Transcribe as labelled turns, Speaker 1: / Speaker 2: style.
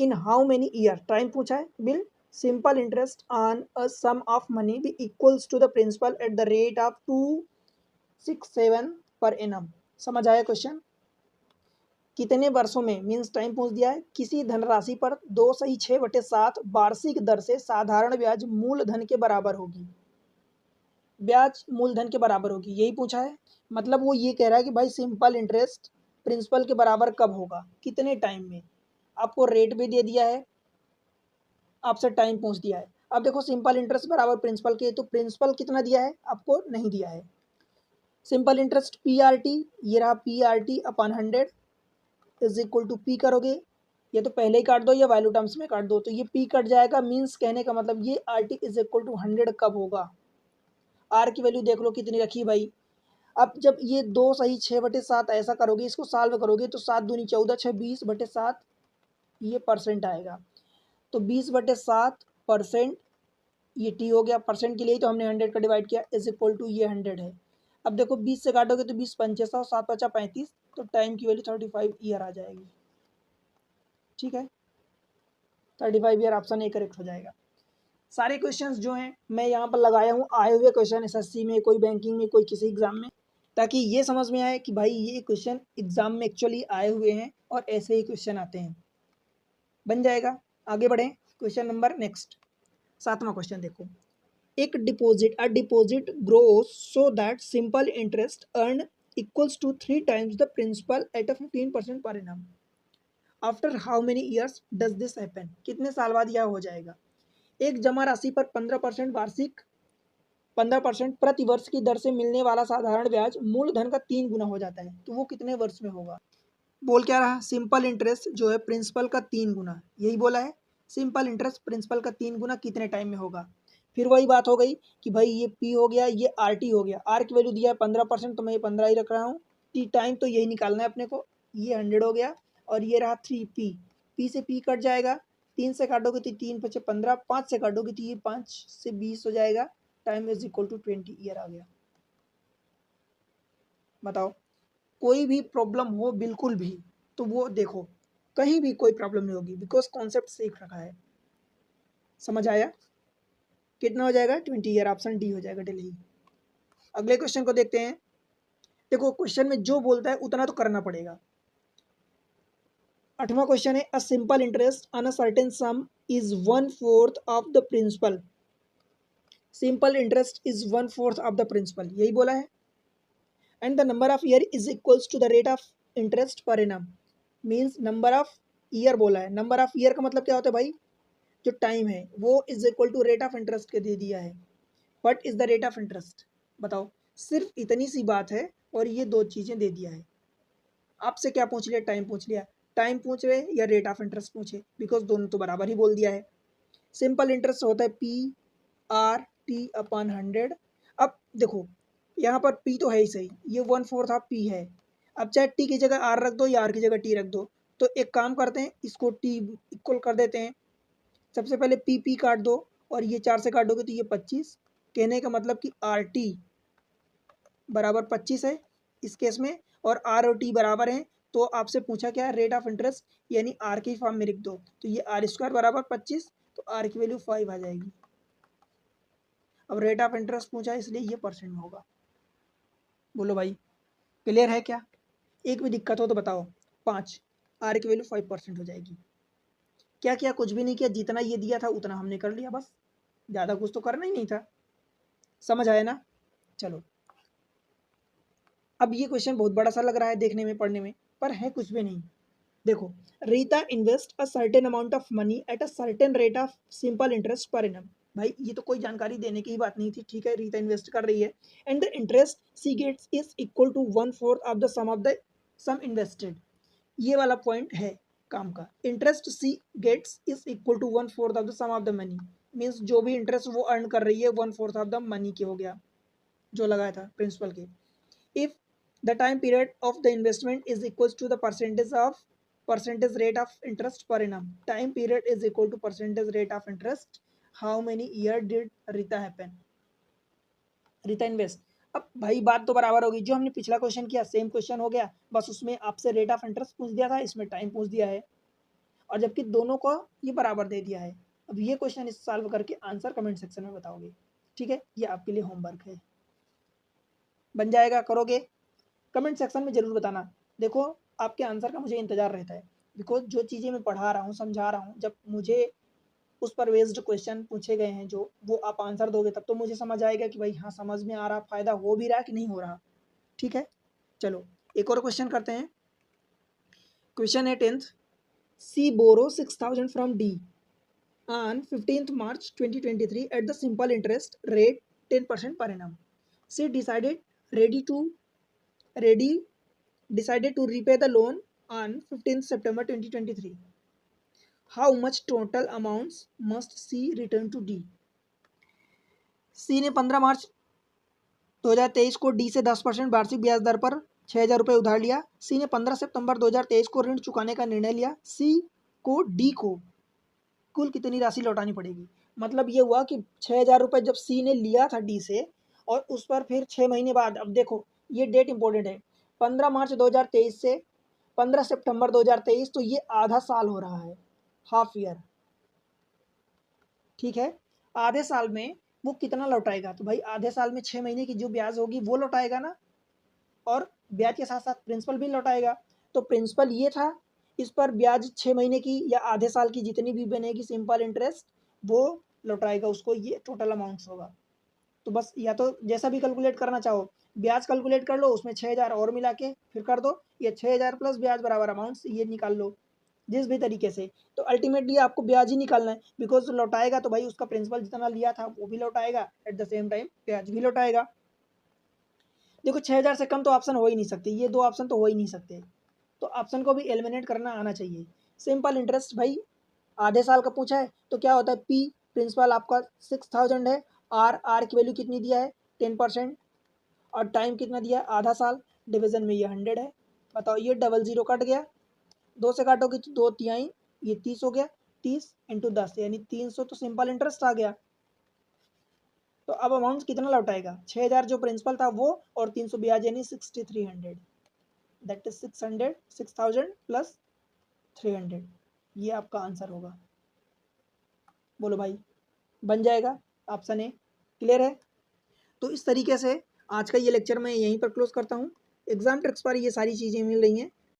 Speaker 1: In how many year, time पूछा है, will simple interest on a sum of money be equals to the principal at the rate of 267 per annum. समझ आया question? कितने वर्षों में means time पूछ दिया है। किसी धनराशि पर 2/6/7 वार्षिक दर से साधारण ब्याज मूलधन के बराबर होगी। ब्याज मूलधन के बराबर होगी, यही पूछा है। मतलब वो ये कह रहा है कि भाई सिंपल इंटरेस्ट प्रिंसिपल के बराबर कब होगा, कितने टाइम में। आपको रेट भी दे दिया है, आपसे टाइम पूछ दिया है। अब देखो सिंपल इंटरेस्ट बराबर प्रिंसिपल के, तो प्रिंसिपल कितना दिया है आपको, नहीं दिया है। सिंपल इंटरेस्ट PRT, ये रहा PRT upon 100 is equal to P करोगे, ये तो पहले ही काट दो या वैल्यू टर्म्स में काट दो, तो ये पी कट जाएगा। मीन्स कहने का मतलब ये RT इज इक्वल टू 100 कब होगा। आर की वैल्यू देख लो कितनी रखी भाई। अब जब ये 2/6/7 ऐसा करोगे, इसको सॉल्व करोगे तो 7 दूनी 14, 6 20/7, ये परसेंट आएगा। तो 20/7% ये टी हो गया। परसेंट के लिए तो हमने 100 का डिवाइड किया, इज इक्वल टू ये 100 है। अब देखो 20 से काटोगे तो 20 पंचे 100, 7 5 35, तो टाइम की वैल्यू 35 ईयर आ जाएगी। ठीक है, 35 ईयर ऑप्शन ए करेक्ट हो जाएगा। सारे क्वेश्चंस जो हैं मैं यहाँ पर लगाया हूँ आए हुए क्वेश्चन, SSC में, कोई बैंकिंग में, कोई किसी एग्जाम में, ताकि ये समझ में आए कि भाई ये क्वेश्चन एग्जाम में एक्चुअली आए हुए हैं और ऐसे ही क्वेश्चन आते हैं। बन जाएगा। आगे बढ़े, क्वेश्चन नंबर नेक्स्ट 7वां क्वेश्चन देखो। एक deposit, a deposit grows so that simple interest earn equals to 3 times the principal at a 15% per annum. After how many years does this happen, कितने साल बाद यह हो जाएगा। एक जमा राशि पर 15% वार्षिक 15% प्रति वर्ष की दर से मिलने वाला साधारण ब्याज मूलधन का 3 गुना हो जाता है, तो वो कितने वर्ष में होगा। बोल क्या रहा, सिंपल इंटरेस्ट जो है प्रिंसिपल का 3 गुना, यही बोला है। सिंपल इंटरेस्ट प्रिंसिपल का 3 गुना कितने टाइम में होगा। फिर वही बात हो गई कि भाई ये पी हो गया, ये RT हो गया। आर की वैल्यू दिया है 15%, तो मैं ये 15 ही रख रहा हूँ। टी टाइम तो यही निकालना है अपने को, ये 100 हो गया। और ये रहा 3P, पी से पी कट जाएगा, 3 से काटोगे तो 3 5 15, 5 से काटोगे तो ये 5 से 20 हो जाएगा। Time is equal to 20 year आ गया। बताओ, कोई भी प्रॉब्लम हो बिल्कुल भी, तो वो देखो कहीं भी कोई प्रॉब्लम नहीं होगी, बिकॉज कॉन्सेप्ट सीख रखा है। समझ आया? कितना हो जाएगा 20 ईयर, ऑप्शन डी हो जाएगा दिल्ली। अगले क्वेश्चन को देखते हैं। देखो क्वेश्चन में जो बोलता है उतना तो करना पड़ेगा। 8वां क्वेश्चन है, a simple interest on a certain sum is 1/4 of the principal. Simple interest is 1/4 of the principal, यही बोला है। And the number of year is equals to the rate of interest per annum. Means number of year बोला है। Number of year का मतलब क्या होता है भाई, जो टाइम है वो is equal to rate of interest के दे दिया है। What is the rate of interest, बताओ। सिर्फ इतनी सी बात है और ये दो चीजें दे दिया है। आपसे क्या पूछ लिया, टाइम पूछ लिया। टाइम पूछ रहे या रेट ऑफ इंटरेस्ट पूछे, बिकॉज दोनों तो बराबर ही बोल दिया है। सिंपल इंटरेस्ट होता है PRT/100। अब देखो यहाँ पर P तो है ही सही, ये 1/4 ऑफ P है। अब चाहे T की जगह R रख दो या R की जगह T रख दो, तो एक काम करते हैं, इसको T इक्वल कर देते हैं। सबसे पहले P काट दो और ये 4 से काटोगे तो ये 25। कहने का मतलब कि RT बराबर 25 है इस केस में, और R और T बराबर हैं। तो आपसे पूछा क्या है, रेट ऑफ इंटरेस्ट, यानी R की फॉर्म में लिख दो, तो ये R² बराबर 25, तो R की वैल्यू 5 आ जाएगी। अब रेट ऑफ इंटरेस्ट पूछा है इसलिए ये परसेंट में होगा। बोलो भाई, क्लियर है क्या? एक भी दिक्कत हो तो बताओ। 5, R की वैल्यू 5% हो जाएगी। क्या किया, कुछ भी नहीं किया, जितना ये दिया था उतना हमने कर लिया, बस ज़्यादा कुछ तो करना ही नहीं था। समझ आया ना? चलो, अब ये क्वेश्चन बहुत बड़ा सा लग रहा है देखने में, पढ़ने में, पर है कुछ भी नहीं। देखो, Rita invest a certain amount of money at a certain rate of simple interest per annum. भाई ये तो कोई जानकारी देने की ही बात नहीं थी, ठीक है, रीता इन्वेस्ट कर रही है। And the interest she gets is equal to 1/4 of the sum of the sum invested. ये वाला पॉइंट है काम का। Interest she gets is equal to 1/4 of the sum of the money. Means जो भी इंटरेस्ट वो अर्न कर रही है 1/4 ऑफ द मनी के हो गया, जो लगाया था प्रिंसिपल के। If the time period of the investment is equals to the percentage rate of interest per annum, time period is equal to percentage rate of interest, how many year did Rita happen, Rita invest। अब भाई बात तो बराबर होगी, जो हमने पिछला question किया सेम क्वेश्चन हो गया, बस उसमें आपसे रेट ऑफ इंटरेस्ट पूछ दिया था, इसमें टाइम पूछ दिया है। और जबकि दोनों को ये बराबर दे दिया है। अब ये क्वेश्चन इस सॉल्व करके आंसर कमेंट सेक्शन में बताओगे, ठीक है? ये आपके लिए होमवर्क है, बन जाएगा, करोगे? कमेंट सेक्शन में जरूर बताना। देखो आपके आंसर का मुझे इंतजार रहता है, बिकॉज जो चीज़ें मैं पढ़ा रहा हूँ, समझा रहा हूँ, जब मुझे उस पर बेस्ड क्वेश्चन पूछे गए हैं जो, वो आप आंसर दोगे तब तो मुझे समझ आएगा कि भाई हाँ समझ में आ रहा, फायदा हो भी रहा कि नहीं हो रहा, ठीक है? चलो एक और क्वेश्चन करते हैं। क्वेश्चन है 10th, she borrow 6,000 from D on 15th March 2023 at the simple interest rate 10% per annum. She ready to ready decided to repay the loan on 15th September 2023. How much total amounts must C return to D? C ने 15 मार्च 2023 को D से 10% वार्षिक ब्याज दर पर 6,000 रुपये उधार लिया। C ने 15 सितंबर 2023 को ऋण चुकाने का निर्णय लिया। C को D को कुल कितनी राशि लौटानी पड़ेगी? मतलब ये हुआ कि 6,000 रुपये जब सी ने लिया था डी से, और उस पर फिर 6 महीने बाद, अब देखो ये डेट इंपॉर्टेंट है, 15 मार्च 2023 से 15 सितंबर 2023, तो ये आधा साल हो रहा है, हाफ ईयर, ठीक है? आधे साल में वो कितना लौटाएगा? तो भाई आधे साल में 6 महीने की जो ब्याज होगी वो लौटाएगा ना, और ब्याज के साथ साथ प्रिंसिपल भी लौटाएगा। तो प्रिंसिपल ये था, इस पर ब्याज 6 महीने की या आधे साल की जितनी भी बनेगी सिंपल इंटरेस्ट, वो लौटाएगा उसको, ये टोटल अमाउंट्स होगा। तो बस या तो जैसा भी कैलकुलेट करना चाहो, ब्याज कैलकुलेट कर लो, उसमें 6,000 और मिला के फिर कर दो, ये 6,000 प्लस ब्याज बराबर अमाउंट्स, ये निकाल लो जिस भी तरीके से। तो अल्टीमेटली आपको ब्याज ही निकालना है, बिकॉज लौटाएगा तो भाई उसका प्रिंसिपल जितना लिया था वो भी लौटाएगा, एट द सेम टाइम ब्याज भी लौटाएगा। देखो 6,000 से कम तो ऑप्शन हो ही नहीं सकती, ये दो ऑप्शन तो हो ही नहीं सकते, तो ऑप्शन को भी एलिमिनेट करना आना चाहिए। सिंपल इंटरेस्ट भाई आधे साल का पूछा है तो क्या होता है, पी प्रिंसिपल आपका 6,000 है, आर की वैल्यू कितनी दिया है 10%, और टाइम कितना दिया है आधा साल, डिवीजन में ये 100 है। बताओ ये डबल जीरो कट गया, 2 से काटोगे तो 2 तिहाई, ये 30 हो गया, 30 इंटू 10 यानी 300, तो सिंपल इंटरेस्ट आ गया। तो अब अमाउंट कितना लौटाएगा, 6,000 जो प्रिंसिपल था वो, और 300 ब्याज यानी 6,300, दैट इज 6,000 प्लस 300, ये आपका आंसर होगा। बोलो भाई, बन जाएगा? ऑप्शन ए क्लियर है? तो इस तरीके से आज का ये लेक्चर मैं यहीं पर क्लोज करता हूँ। एग्जाम ट्रिक्स पर ये सारी चीज़ें मिल रही हैं,